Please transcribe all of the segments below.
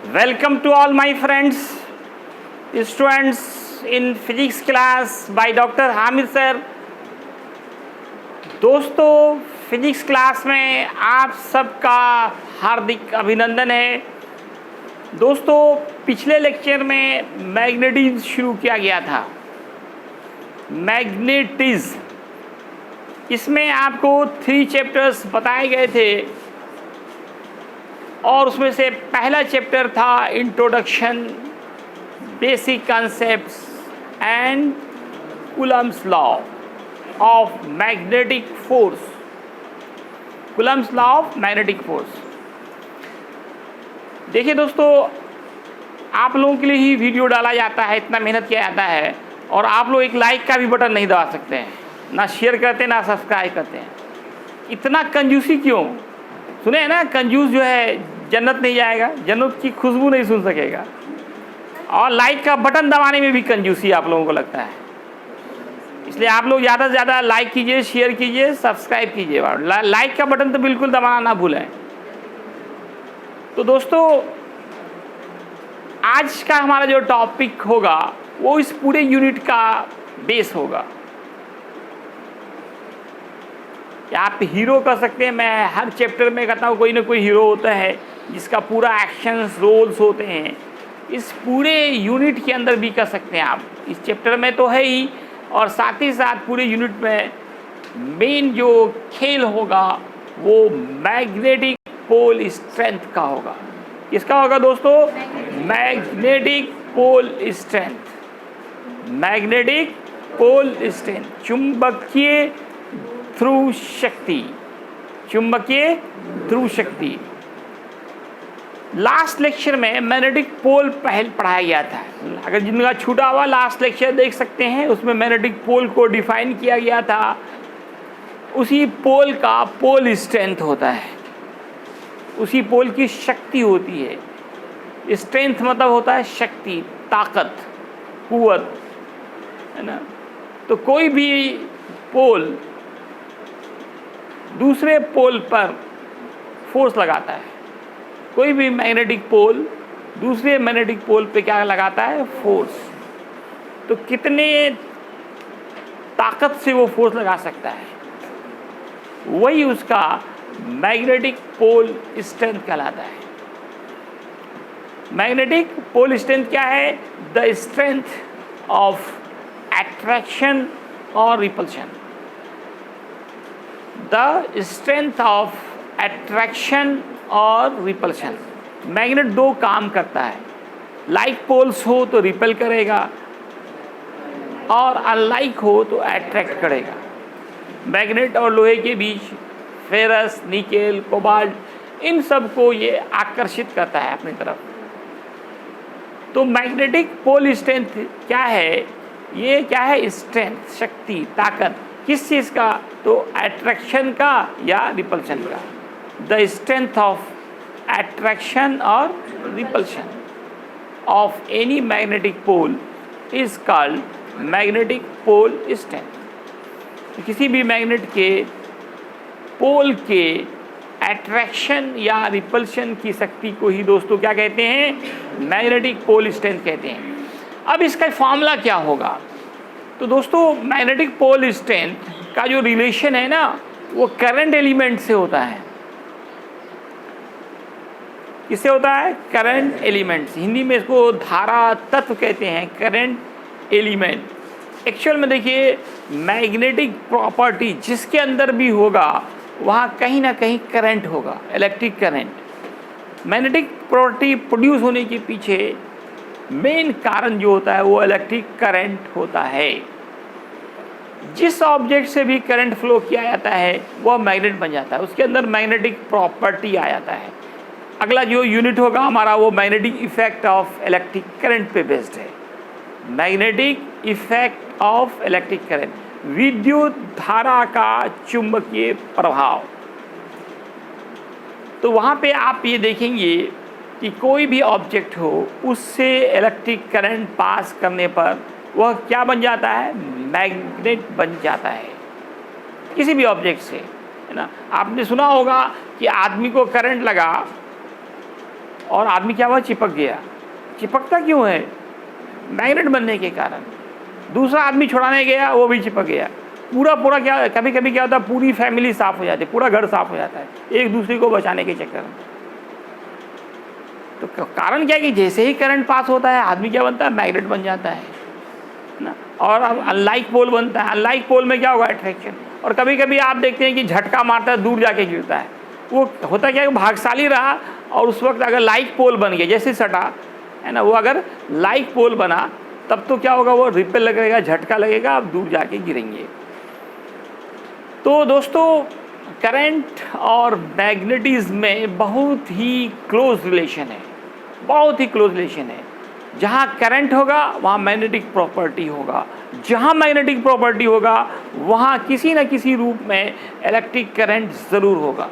Welcome to all my friends, students in physics class by Dr. Hamid sir. दोस्तों, physics class में आप सबका हार्दिक अभिनंदन है। दोस्तों, पिछले लेक्चर में मैग्नेटिज्म शुरू किया गया था। मैग्नेटिज्म, इसमें आपको 3 चैप्टर्स बताए गए थे और उसमें से पहला चैप्टर था introduction, basic concepts and Coulomb's law of magnetic force. Coulomb's law of magnetic force. देखिए दोस्तों, आप लोगों के लिए ही वीडियो डाला जाता है, इतना मेहनत किया जाता है और आप लोग एक लाइक का भी बटन नहीं दबा सकते हैं, ना शेयर करते हैं, ना सब्सक्राइब करते हैं। इतना कंजूसी क्यों? सुने हैं ना, कंजूस जो है जन्नत नहीं जाएगा, जन्नत की खुशबू नहीं सुन सकेगा। और लाइक का बटन दबाने में भी कंजूसी आप लोगों को लगता है। इसलिए आप लोग ज़्यादा से ज़्यादा लाइक कीजिए, शेयर कीजिए, सब्सक्राइब कीजिए। लाइक का बटन तो बिल्कुल दबाना ना भूलें। तो दोस्तों, आज का हमारा जो टॉपिक होगा वो इस पूरे यूनिट का बेस होगा। आप हीरो कर सकते हैं। मैं हर चैप्टर में कहता हूँ कोई ना कोई हीरो होता है जिसका पूरा एक्शंस रोल्स होते हैं। इस पूरे यूनिट के अंदर भी कर सकते हैं आप। इस चैप्टर में तो है ही, और साथ ही साथ पूरे यूनिट में मेन जो खेल होगा वो मैग्नेटिक पोल स्ट्रेंथ का होगा। किसका होगा दोस्तों? Magnetic pole strength. Magnetic pole strength, चुंबकीय ध्रुव शक्ति। चुंबकीय ध्रुव शक्ति। लास्ट लेक्चर में मैग्नेटिक पोल पहले पढ़ाया गया था। अगर जिनका छूटा हुआ लास्ट लेक्चर देख सकते हैं, उसमें मैग्नेटिक पोल को डिफाइन किया गया था। उसी पोल का पोल स्ट्रेंथ होता है, उसी पोल की शक्ति होती है। स्ट्रेंथ मतलब होता है शक्ति, ताकत, कुव्वत, है ना। तो कोई भी पोल दूसरे पोल पर फोर्स लगाता है। कोई भी मैग्नेटिक पोल दूसरे मैग्नेटिक पोल पे क्या लगाता है? फोर्स। तो कितने ताकत से वो फोर्स लगा सकता है, वही उसका मैग्नेटिक पोल स्ट्रेंथ कहलाता है। मैग्नेटिक पोल स्ट्रेंथ क्या है? द स्ट्रेंथ ऑफ अट्रैक्शन और repulsion. The strength of attraction और रिपल्शन। मैग्नेट 2 काम करता है। लाइक पोल्स हो तो रिपेल करेगा और अनलाइक हो तो अट्रैक्ट करेगा। मैग्नेट और लोहे के बीच फेरस, निकेल, कोबाल्ट, इन सब को ये आकर्षित करता है अपनी तरफ। तो मैग्नेटिक पोल स्ट्रेंथ क्या है? ये क्या है? स्ट्रेंथ, शक्ति, ताकत। किस चीज़ का? तो अट्रैक्शन का या रिपल्शन का। द स्ट्रेंथ ऑफ अट्रैक्शन और repulsion of any magnetic pole is called magnetic pole strength. किसी भी मैग्नेट के पोल के अट्रैक्शन या रिपल्शन की शक्ति को ही दोस्तों क्या कहते हैं? मैग्नेटिक पोल स्ट्रेंथ कहते हैं। अब इसका फॉर्मूला क्या होगा? तो दोस्तों, मैग्नेटिक पोल स्ट्रेंथ का जो रिलेशन है ना, वो करंट एलिमेंट से होता है। किससे होता है? करंट एलिमेंट से। हिंदी में इसको धारा तत्व कहते हैं, करंट एलिमेंट। एक्चुअल में देखिए, मैग्नेटिक प्रॉपर्टी जिसके अंदर भी होगा वहाँ कहीं ना कहीं करंट होगा, electric current. Magnetic property produce होने के पीछे मेन कारण जो होता है वो इलेक्ट्रिक करंट होता है। जिस ऑब्जेक्ट से भी करंट फ्लो किया जाता है वह मैग्नेट बन जाता है, उसके अंदर मैग्नेटिक प्रॉपर्टी आ जाता है। अगला जो यूनिट होगा हमारा वो magnetic effect of electric current पे बेस्ड है। Magnetic effect of electric current, विद्युत धारा का चुंबकीय प्रभाव। तो वहाँ पे आप ये देखेंगे कि कोई भी ऑब्जेक्ट हो, उससे इलेक्ट्रिक करंट पास करने पर वह क्या बन जाता है? मैग्नेट बन जाता है। किसी भी ऑब्जेक्ट से, है ना। आपने सुना होगा कि आदमी को करंट लगा और आदमी क्या हुआ, चिपक गया। चिपकता क्यों है? मैग्नेट बनने के कारण। दूसरा आदमी छुड़ाने गया, वो भी चिपक गया। पूरा क्या, कभी कभी क्या होता है, पूरी फैमिली साफ हो जाती है, पूरा घर साफ हो जाता है एक दूसरे को बचाने के चक्कर में। तो कारण क्या है कि जैसे ही करंट पास होता है आदमी क्या बनता है, मैग्नेट बन जाता है ना। और अब अनलाइक पोल बनता है। अनलाइक पोल में क्या होगा, अट्रैक्शन। और कभी कभी आप देखते हैं कि झटका मारता है, दूर जाके गिरता है। वो होता क्या है, भाग्यशाली रहा और उस वक्त अगर लाइक पोल बन गया, जैसे सटा है ना, वो अगर लाइक पोल बना तब तो क्या होगा, वो रिपेल लगेगा, झटका लगेगा, आप दूर जाके गिरेंगे। तो दोस्तों, करंट और मैग्नेटिज्म में बहुत ही क्लोज रिलेशन है, बहुत ही क्लोज रिलेशन है। जहाँ करंट होगा वहाँ मैग्नेटिक प्रॉपर्टी होगा, जहाँ मैग्नेटिक प्रॉपर्टी होगा वहाँ किसी न किसी रूप में इलेक्ट्रिक करंट ज़रूर होगा।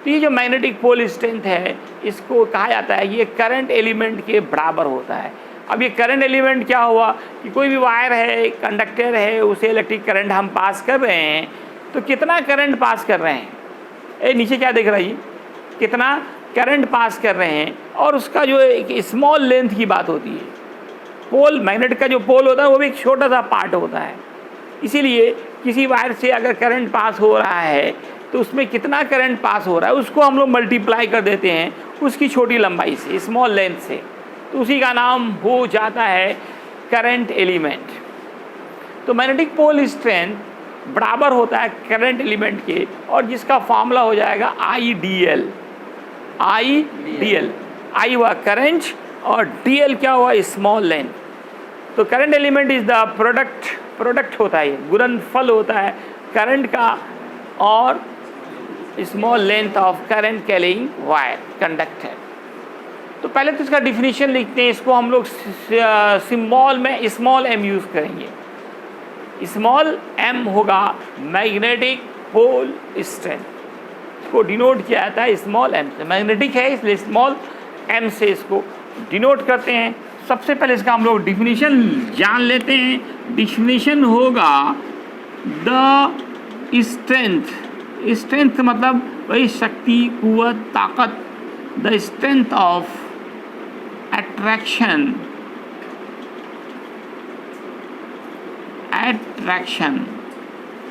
तो ये जो मैग्नेटिक पोल स्ट्रेंथ है, इसको कहा जाता है ये करंट एलिमेंट के बराबर होता है। अब ये करंट एलिमेंट क्या हुआ कि कोई भी वायर है, कंडक्टर है, उसे इलेक्ट्रिक करंट हम पास कर रहे हैं, तो कितना करंट पास कर रहे हैं, नीचे क्या दिख रहा है, कितना करंट पास कर रहे हैं। और उसका जो एक स्मॉल लेंथ की बात होती है। पोल, मैग्नेट का जो पोल होता है वो भी एक छोटा सा पार्ट होता है। इसीलिए किसी वायर से अगर करंट पास हो रहा है तो उसमें कितना करंट पास हो रहा है उसको हम लोग मल्टीप्लाई कर देते हैं उसकी छोटी लंबाई से, स्मॉल लेंथ से, तो उसी का नाम हो जाता है करंट एलिमेंट। तो मैग्नेटिक पोल स्ट्रेंथ बराबर होता है करंट एलिमेंट के, और जिसका फॉर्मूला हो जाएगा IDL। आई हुआ करंट और DL क्या हुआ, स्मॉल लेंथ। तो current element is the product होता है, गुणनफल होता है करंट का और small length of current carrying wire, conductor. तो पहले तो इसका डिफिनीशन लिखते हैं, इसको हम लोग सिंबल में स्मॉल m यूज़ करेंगे। स्मॉल m होगा मैग्नेटिक पोल स्ट्रेंथ, इसको डिनोट किया जाता है स्मॉल m से। मैग्नेटिक है इसलिए स्मॉल m से इसको डिनोट करते हैं। सबसे पहले इसका हम लोग डिफिनीशन जान लेते हैं। डिफिनीशन होगा द स्ट्रेंथ मतलब वही शक्ति, कुव्वत, ताकत। द स्ट्रेंथ ऑफ अट्रैक्शन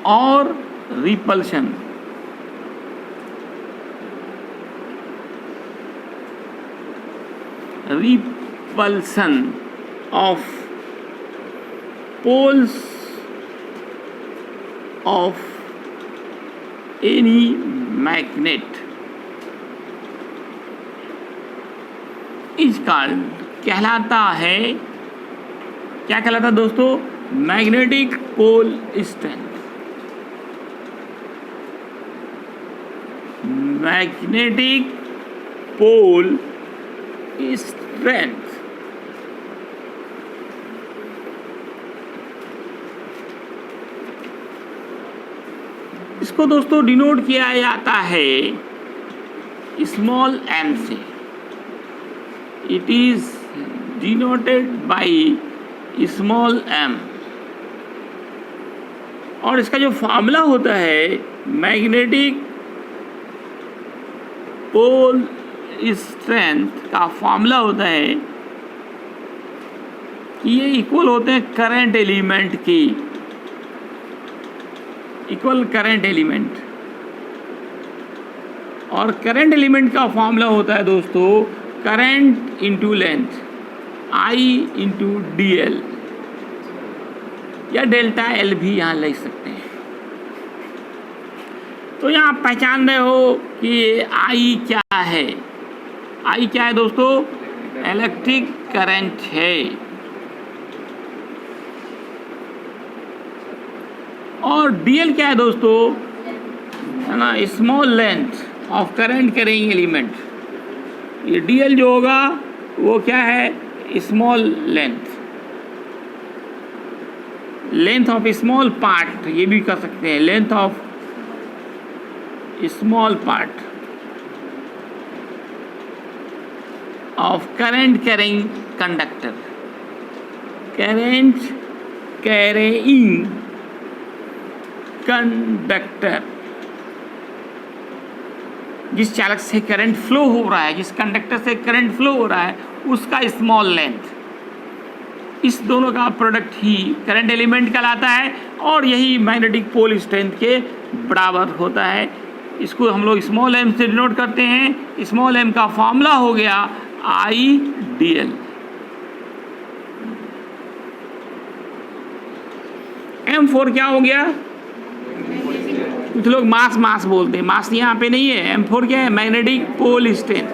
और repulsion. Of poles of any magnet is called, कहलाता है, क्या कहलाता है दोस्तों, magnetic pole strength. Magnetic pole strength. इसको दोस्तों डिनोट किया जाता है स्मॉल m से। It is denoted by small m। और इसका जो फॉर्मूला होता है मैग्नेटिक पोल स्ट्रेंथ का फॉर्मूला होता है कि ये इक्वल होते हैं करंट एलिमेंट की, इक्वल करंट एलिमेंट। और करंट एलिमेंट का फॉर्मूला होता है दोस्तों current into length, I into DL, या डेल्टा L भी यहाँ लिख सकते हैं। तो यहाँ आप पहचान रहे हो कि I क्या है। I क्या है दोस्तों, इलेक्ट्रिक करंट है। और DL क्या है दोस्तों, है ना, small length of current carrying element. ये DL जो होगा वो क्या है, small length of small part, ये भी कर सकते हैं, length of small part of current carrying conductor, current carrying conductor. जिस चालक से करंट फ्लो हो रहा है, जिस कंडक्टर से करंट फ्लो हो रहा है, उसका स्मॉल लेंथ, इस दोनों का प्रोडक्ट ही करंट एलिमेंट कहलाता है और यही मैग्नेटिक पोल स्ट्रेंथ के बराबर होता है। इसको हम लोग स्मॉल एम से डिनोट करते हैं। स्मॉल एम का फॉर्मूला हो गया IDL। M4 क्या हो गया? कुछ लोग मास बोलते हैं, मास यहाँ पे नहीं है। M4 क्या है? Magnetic pole strength.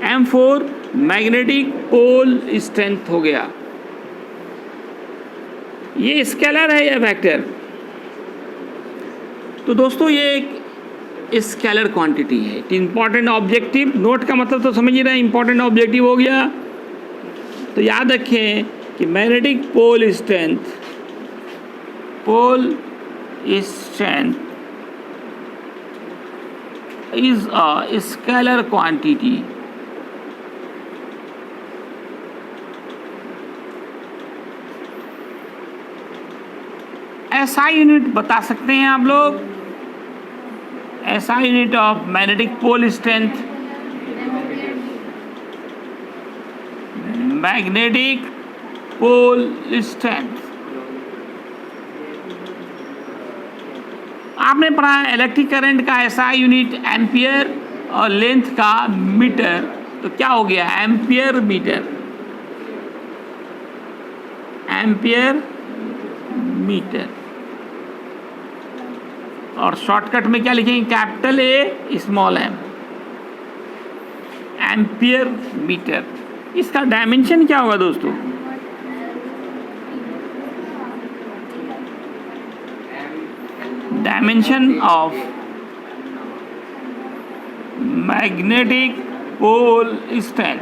M4 magnetic pole strength हो गया। ये स्केलर है या वेक्टर? तो दोस्तों ये एक स्केलर क्वांटिटी है। इंपॉर्टेंट ऑब्जेक्टिव, नोट का मतलब तो समझ ही रहे हैं, इंपॉर्टेंट ऑब्जेक्टिव हो गया। तो याद रखें कि magnetic pole strength is a scalar quantity। SI unit बता सकते हैं आप लोग? SI unit of magnetic pole strength, magnetic pole strength आपने पढ़ा है। इलेक्ट्रिक करंट का SI यूनिट एम्पियर और लेंथ का मीटर। तो क्या हो गया? Ampere metre, ampere metre. और शॉर्टकट में क्या लिखेंगे? Capital A small m, ampere metre. इसका डायमेंशन क्या होगा दोस्तों? Dimension of magnetic pole strength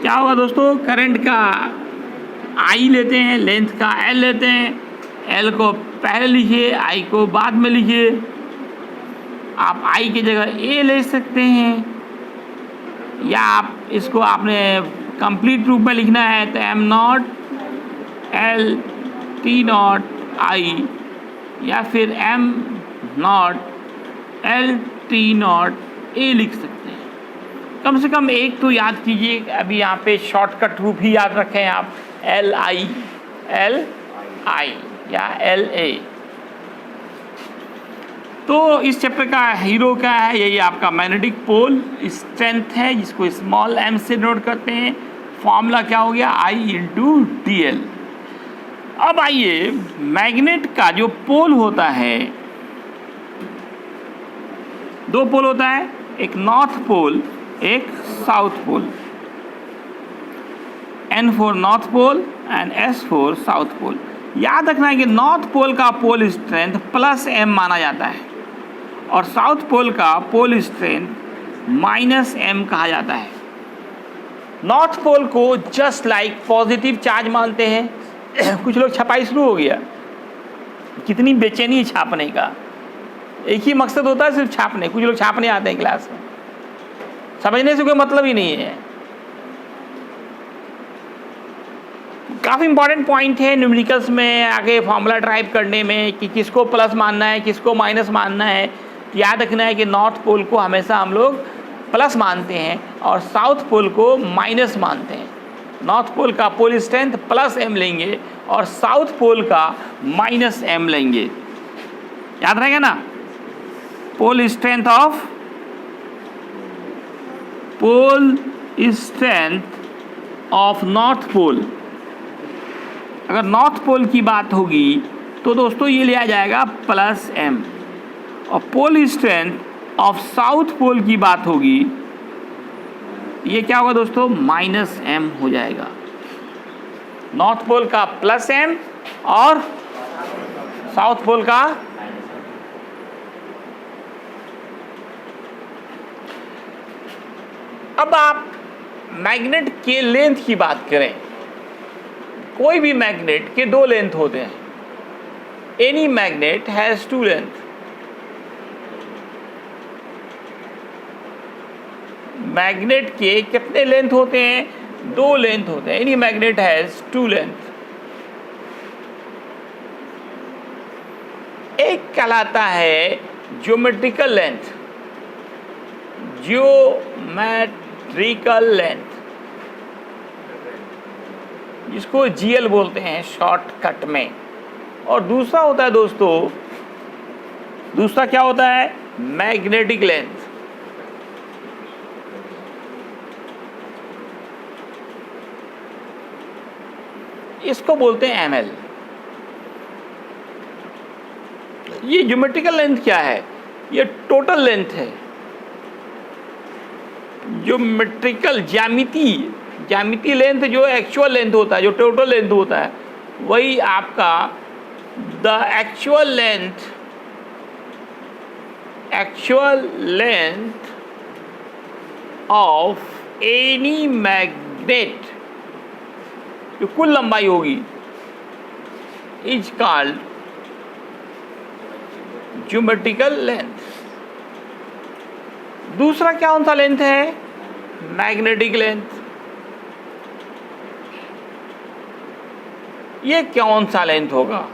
क्या होगा दोस्तों? करंट का I लेते हैं, लेंथ का L लेते हैं। L को पहले लिखिए, I को बाद में लिखिए। आप I की जगह A ले सकते हैं, या आप इसको आपने कंप्लीट रूप में लिखना है तो M0 L T0 I, या फिर M0 L T0 A लिख सकते हैं। कम से कम एक तो याद कीजिए। अभी यहाँ पे शॉर्टकट रूप ही याद रखें आप, LI या LA। तो इस चैप्टर का हीरो क्या है? यही आपका मैग्नेटिक पोल स्ट्रेंथ है, जिसको स्मॉल m से नोट करते हैं। फॉर्मूला क्या हो गया? I/dl। अब आइए, मैग्नेट का जो पोल होता है, दो पोल होता है, एक नॉर्थ पोल, एक south pole. N for north pole and S for south pole. याद रखना है कि नॉर्थ पोल का पोल स्ट्रेंथ +m माना जाता है और साउथ पोल का पोल स्ट्रेंथ -m कहा जाता है। नॉर्थ पोल को जस्ट लाइक पॉजिटिव चार्ज मानते हैं। कुछ लोग छपाई शुरू हो गया, कितनी बेचैनी छापने का, एक ही मकसद होता है सिर्फ छापने। कुछ लोग छापने आते हैं क्लास में, समझने से कोई मतलब ही नहीं है। काफ़ी इंपॉर्टेंट पॉइंट है न्यूमेरिकल्स में आगे फॉर्मूला ड्राइव करने में कि किसको प्लस मानना है, किसको माइनस मानना है। याद रखना है कि नॉर्थ पोल को हमेशा हम लोग प्लस मानते हैं और साउथ पोल को माइनस मानते हैं। नॉर्थ पोल का पोल स्ट्रेंथ +m लेंगे और साउथ पोल का -m लेंगे। याद रहेगा ना? Pole strength of north pole. अगर नॉर्थ पोल की बात होगी तो दोस्तों ये लिया जाएगा +m, और pole strength of south pole की बात होगी, ये क्या होगा दोस्तों? -m हो जाएगा। नॉर्थ पोल का +m और साउथ पोल का अब आप मैग्नेट के लेंथ की बात करें। कोई भी मैग्नेट के दो लेंथ होते हैं। Any magnet has two length. Magnet के कितने लेंथ होते हैं? दो लेंथ होते हैं। Any magnet has two length. एक कहलाता है ज्योमेट्रिकल लेंथ, ज्योमेट्रिकल लेंथ, जिसको जीएल बोलते हैं शॉर्टकट में। और दूसरा होता है दोस्तों, दूसरा क्या होता है, मैग्नेटिक लेंथ। इसको बोलते हैं एमएल। ये ज्योमेट्रिकल लेंथ क्या है, ये टोटल लेंथ है। ज्योमेट्रिकल ज्यामिति लेंथ जो एक्चुअल लेंथ होता है, जो टोटल लेंथ होता है, वही आपका the actual length of any magnet, जो कुल लंबाई होगी, इज कॉल्ड ज्योमेट्रिकल लेंथ। दूसरा कौन सा लेंथ है, मैग्नेटिक लेंथ। ये कौन सा लेंथ होगा,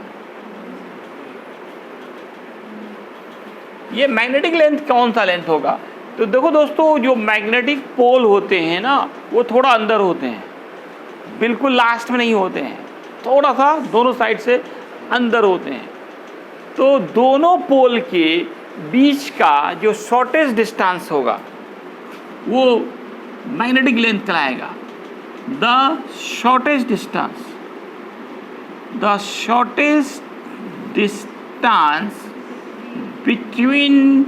ये मैग्नेटिक लेंथ कौन सा लेंथ होगा। तो देखो दोस्तों, जो मैग्नेटिक पोल होते हैं ना, वो थोड़ा अंदर होते हैं, बिल्कुल लास्ट में नहीं होते हैं, थोड़ा सा दोनों साइड से अंदर होते हैं। तो दोनों पोल के बीच का जो शॉर्टेस्ट डिस्टेंस होगा वो मैग्नेटिक लेंथ कहलाएगा। The shortest distance between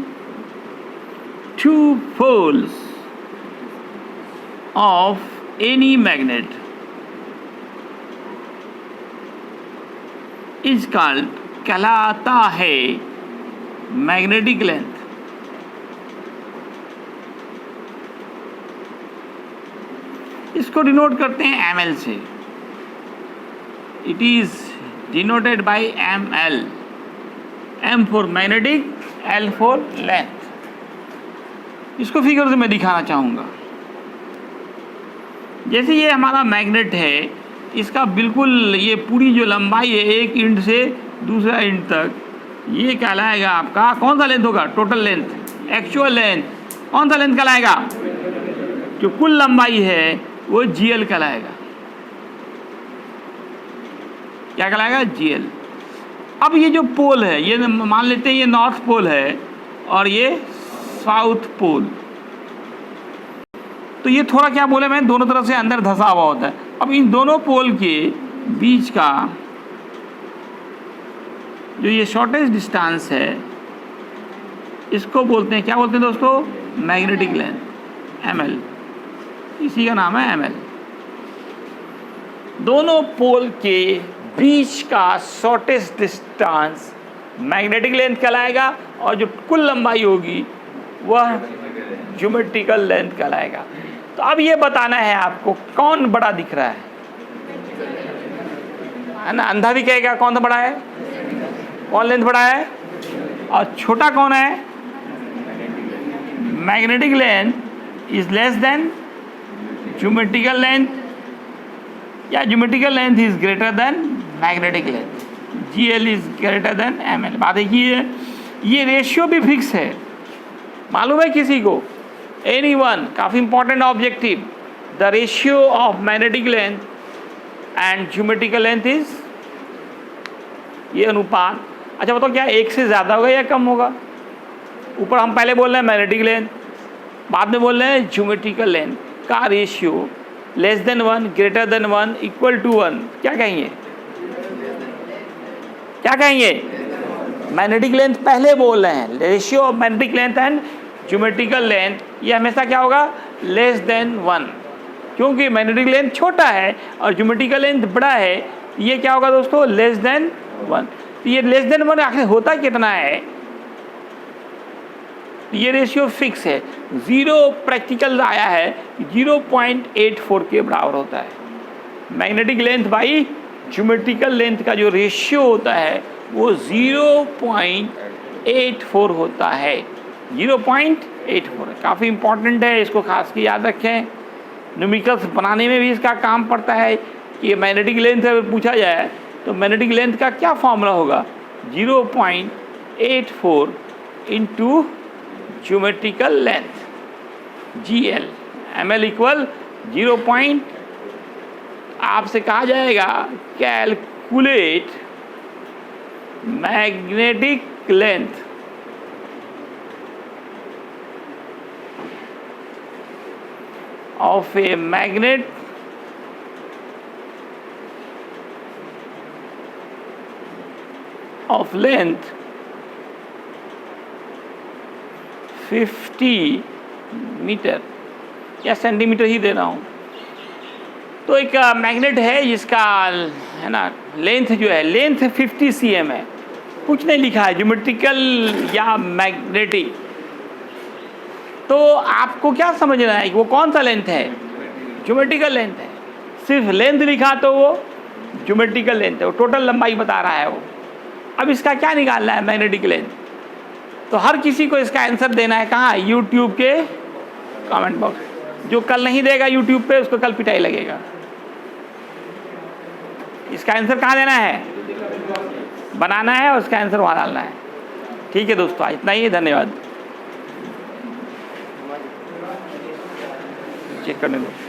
two poles of any magnet is called, कहलाता है मैग्नेटिक लेंथ। इसको डिनोट करते हैं एमएल से। It is denoted by ML, M for magnetic, L for length. इसको फिगर से मैं दिखाना चाहूँगा। जैसे ये हमारा मैग्नेट है, इसका बिल्कुल ये पूरी जो लंबाई है एक एंड से दूसरा एंड तक, ये कहलाएगा आपका कौन सा लेंथ होगा, टोटल लेंथ, एक्चुअल लेंथ। कौन सा लेंथ कहलाएगा, जो कुल लंबाई है वो जीएल कहलाएगा। क्या कहलाएगा, जीएल। अब ये जो पोल है, ये मान लेते हैं ये नॉर्थ पोल है और ये साउथ पोल, तो ये थोड़ा क्या बोले मैं, दोनों तरफ से अंदर धंसा हुआ होता है। अब इन दोनों पोल के बीच का जो ये शॉर्टेस्ट डिस्टेंस है, इसको बोलते हैं, क्या बोलते हैं दोस्तों, मैग्नेटिक लेंथ, एमएल। इसी का नाम है एमएल। दोनों पोल के बीच का शॉर्टेस्ट डिस्टेंस मैग्नेटिक लेंथ कहलाएगा, और जो कुल लंबाई होगी वह ज्योमेट्रिकल लेंथ कहलाएगा। तो अब ये बताना है आपको कौन बड़ा दिख रहा है ना। अंधा भी कहेगा कौन सा बड़ा है, कौन लेंथ बड़ा है, और छोटा कौन है, magnetic length is less than geometrical length, या geometrical length is greater than magnetic length, GL is greater than ML. बात देखिए, ये रेशियो भी फिक्स है, मालूम है किसी को, एनीवन, काफ़ी important objective. The ratio of magnetic length and geometrical length is, ये अनुपात। अच्छा बताओ, क्या एक से ज़्यादा होगा या कम होगा। ऊपर हम पहले बोल रहे हैं मैग्नेटिक लेंथ, बाद में बोल रहे हैं ज्योमेट्रिकल लेंथ का ratio less than 1, greater than 1, equal to 1। क्या कहेंगे, क्या कहेंगे, मैग्नेटिक लेंथ पहले बोल रहे हैं, ratio of magnetic length and geometrical length, ये हमेशा क्या होगा, लेस देन 1, क्योंकि मैग्नेटिक लेंथ छोटा है और ज्योमेट्रिकल लेंथ बड़ा है। ये क्या होगा दोस्तों, लेस देन 1। तो ये लेस देन 1 आखिर होता कितना है, ये रेशियो फिक्स है। 0 प्रैक्टिकल आया है 0.84 के बराबर होता है। Magnetic length by geometrical length का जो रेशियो होता है वो 0.84 होता है। 0.84 काफ़ी इंपॉर्टेंट है, इसको खास के याद रखें। न्यूमेरिकल्स बनाने में भी इसका काम पड़ता है कि मैग्नेटिक लेंथ अगर पूछा जाए तो मैग्नेटिक लेंथ का क्या फॉर्मूला होगा, 0.84 0.84 into geometrical length GL, ML equal 0. आपसे कहा जाएगा calculate magnetic length of a magnet of length 50 metre या सेंटीमीटर ही दे रहा हूँ। तो एक मैग्नेट है जिसका है ना लेंथ जो है लेंथ 50 cm है, कुछ नहीं लिखा है ज्योमेट्रिकल या मैग्नेटिक। तो आपको क्या समझना है कि वो कौन सा लेंथ है? ज्योमेट्रिकल लेंथ है। सिर्फ लेंथ लिखा तो वो ज्योमेट्रिकल लेंथ है, वो टोटल लंबाई बता रहा है वो। अब इसका क्या निकालना है मैग्नेटिक लेंथ? तो हर किसी को इसका आंसर देना है कहाँ? यूट्यूब के कमेंट बॉक्स। जो कल नहीं देगा यूट्यूब पे उसको कल पिटाई लगेगा। इसका आंसर कहाँ देना है? बनाना है और उसका आंसर वहाँ डालना है। ठीक है दोस्तों, आज इतना ही, धन्यवाद। चेक करने दो।